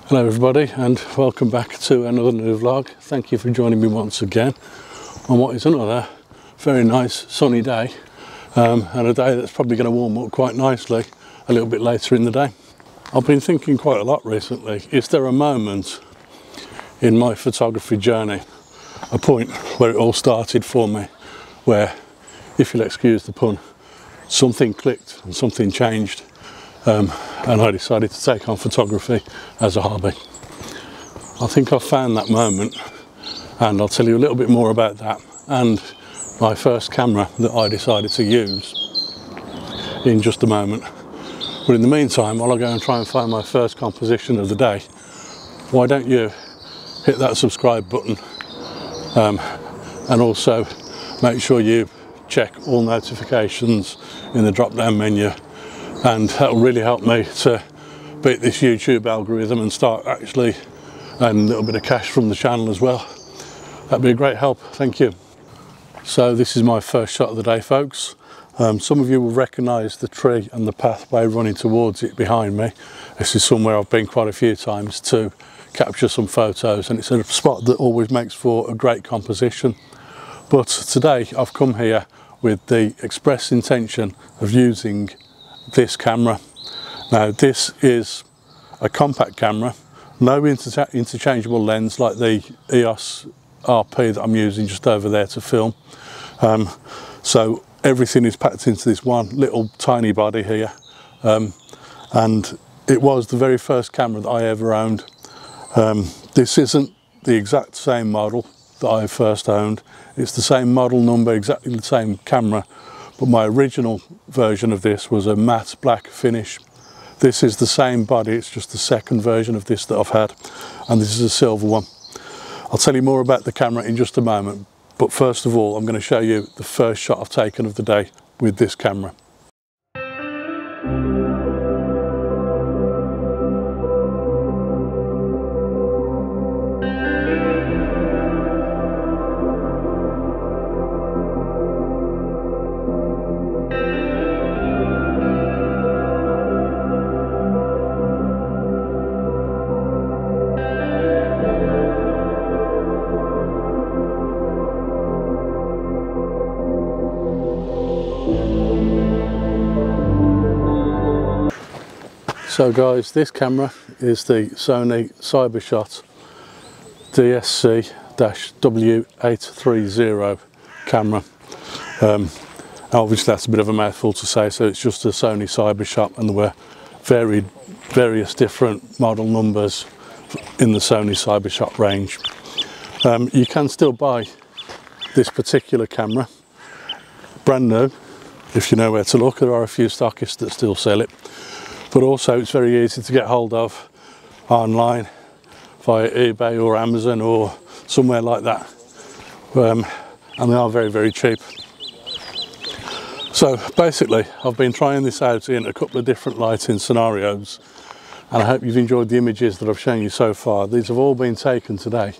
Hello everybody, and welcome back to another new vlog. Thank you for joining me once again on what is another very nice sunny day, and a day that's probably going to warm up quite nicely a little bit later in the day. I've been thinking quite a lot recently, is there a moment in my photography journey, a point where it all started for me, where, if you'll excuse the pun, something clicked and something changed, and I decided to take on photography as a hobby. I think I've found that moment, and I'll tell you a little bit more about that and my first camera that I decided to use in just a moment. But in the meantime, while I go and try and find my first composition of the day, why don't you hit that subscribe button, and also make sure you check all notifications in the drop down menu, and that'll really help me to beat this YouTube algorithm and start actually earning a little bit of cash from the channel as well. That'd be a great help, thank you. So this is my first shot of the day, folks. Some of you will recognise the tree and the pathway running towards it behind me. This is somewhere I've been quite a few times to capture some photos, and it's a spot that always makes for a great composition. But today I've come here with the express intention of using this camera. Now this is a compact camera, no interchangeable lens like the EOS RP that I'm using just over there to film. So everything is packed into this one little tiny body here, and it was the very first camera that I ever owned. This isn't the exact same model that I first owned. It's the same model number, exactly the same camera, but my original version of this was a matte black finish. This is the same body, it's just the second version of this that I've had, and this is a silver one. I'll tell you more about the camera in just a moment, but first of all I'm going to show you the first shot I've taken of the day with this camera. So guys, this camera is the Sony CyberShot DSC-W830 camera. Obviously that's a bit of a mouthful to say, so it's just a Sony CyberShot, and there were various different model numbers in the Sony CyberShot range. You can still buy this particular camera brand new if you know where to look. There are a few stockists that still sell it. But also it's very easy to get hold of online via eBay or Amazon or somewhere like that, and they are very, very cheap. So basically I've been trying this out in a couple of different lighting scenarios, and I hope you've enjoyed the images that I've shown you so far. These have all been taken today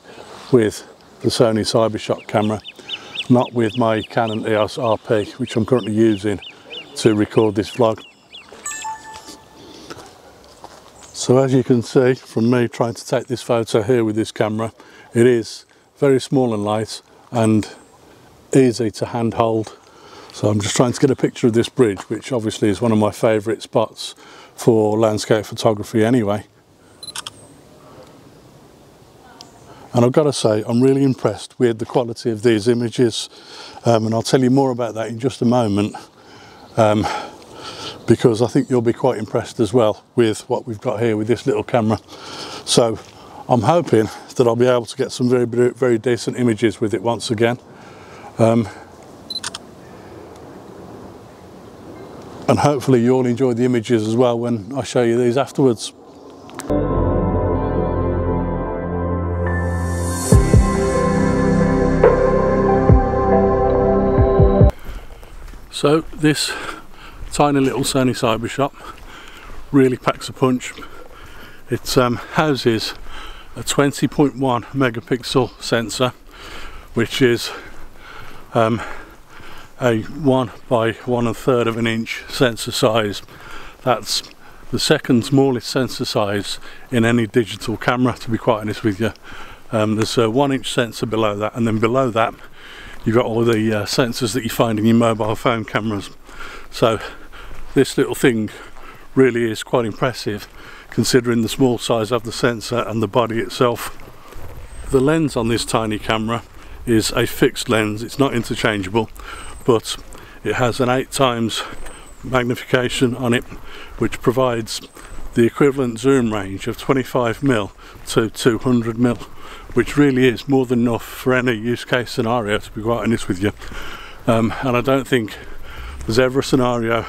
with the Sony CyberShot camera, not with my Canon EOS RP, which I'm currently using to record this vlog. So as you can see from me trying to take this photo here with this camera, it is very small and light and easy to handhold. So I'm just trying to get a picture of this bridge, which obviously is one of my favourite spots for landscape photography anyway. And I've got to say, I'm really impressed with the quality of these images, and I'll tell you more about that in just a moment. Because I think you'll be quite impressed as well with what we've got here with this little camera. So I'm hoping that I'll be able to get some very decent images with it once again. And hopefully you'll enjoy the images as well when I show you these afterwards. So this tiny little Sony CyberShot really packs a punch. It houses a 20.1 megapixel sensor, which is a 1 by 1 1/3 of an inch sensor size. That's the second smallest sensor size in any digital camera, to be quite honest with you. There's a 1-inch sensor below that, and then below that you've got all the sensors that you find in your mobile phone cameras. So this little thing really is quite impressive considering the small size of the sensor and the body itself. The lens on this tiny camera is a fixed lens, it's not interchangeable, but it has an 8 times magnification on it, which provides the equivalent zoom range of 25mm to 200mm, which really is more than enough for any use case scenario, to be quite honest with you. And I don't think there's ever a scenario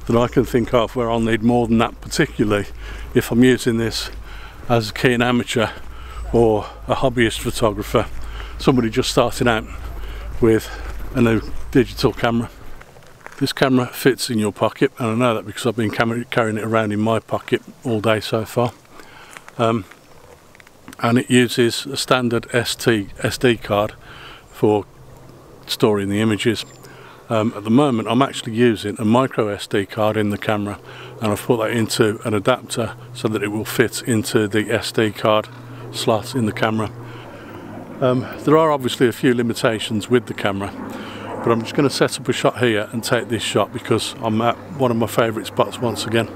that I can think of where I'll need more than that, particularly if I'm using this as a keen amateur or a hobbyist photographer, somebody just starting out with a new digital camera. This camera fits in your pocket, and I know that because I've been carrying it around in my pocket all day so far. And it uses a standard SD card for storing the images. At the moment I'm actually using a micro SD card in the camera, and I've put that into an adapter so that it will fit into the SD card slot in the camera. There are obviously a few limitations with the camera, but I'm just going to set up a shot here and take this shot because I'm at one of my favourite spots once again.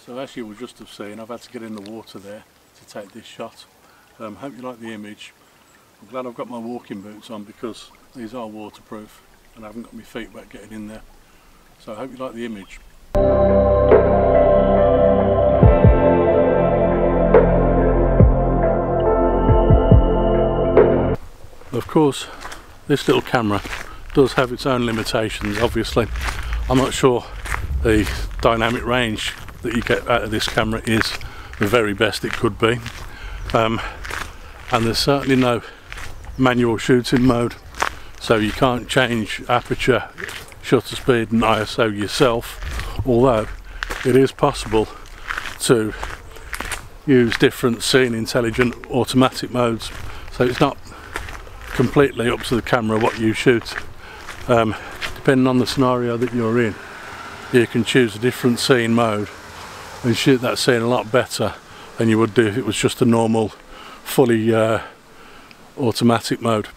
So as you will just have seen, I've had to get in the water there to take this shot. Hope you like the image. I'm glad I've got my walking boots on because these are waterproof and I haven't got my feet wet getting in there. So I hope you like the image. Of course, this little camera does have its own limitations, obviously. I'm not sure the dynamic range that you get out of this camera is the very best it could be, and there's certainly no manual shooting mode, so you can't change aperture, shutter speed and ISO yourself, although it is possible to use different scene intelligent automatic modes, so it's not completely up to the camera what you shoot. Depending on the scenario that you're in, you can choose a different scene mode and shoot that scene a lot better than you would do if it was just a normal fully automatic mode.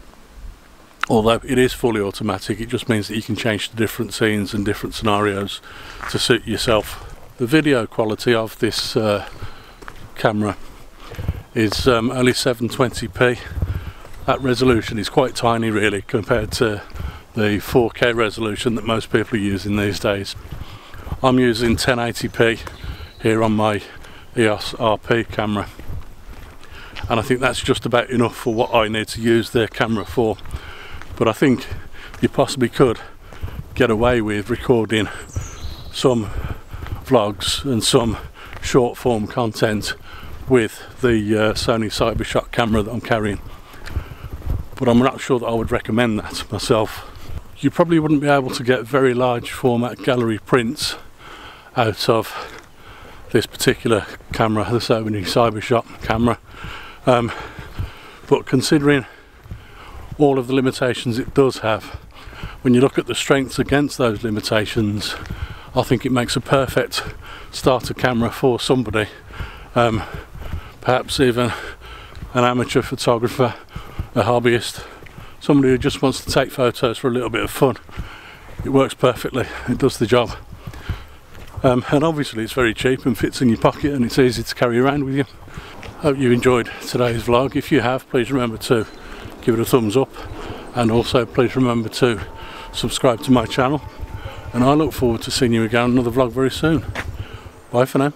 Although it is fully automatic, it just means that you can change to different scenes and different scenarios to suit yourself. The video quality of this camera is only 720p. That resolution is quite tiny really compared to the 4K resolution that most people are using these days. I'm using 1080p here on my EOS RP camera, and I think that's just about enough for what I need to use their camera for. But I think you possibly could get away with recording some vlogs and some short form content with the Sony CyberShot camera that I'm carrying, but I'm not sure that I would recommend that myself. You probably wouldn't be able to get very large format gallery prints out of this particular camera, the Sony CyberShot camera, but considering all of the limitations it does have, when you look at the strengths against those limitations, I think it makes a perfect starter camera for somebody, perhaps even an amateur photographer, a hobbyist, somebody who just wants to take photos for a little bit of fun. It works perfectly, it does the job. And obviously it's very cheap and fits in your pocket and it's easy to carry around with you. Hope you enjoyed today's vlog. If you have, please remember to give it a thumbs up, and also please remember to subscribe to my channel, and I look forward to seeing you again on another vlog very soon. Bye for now.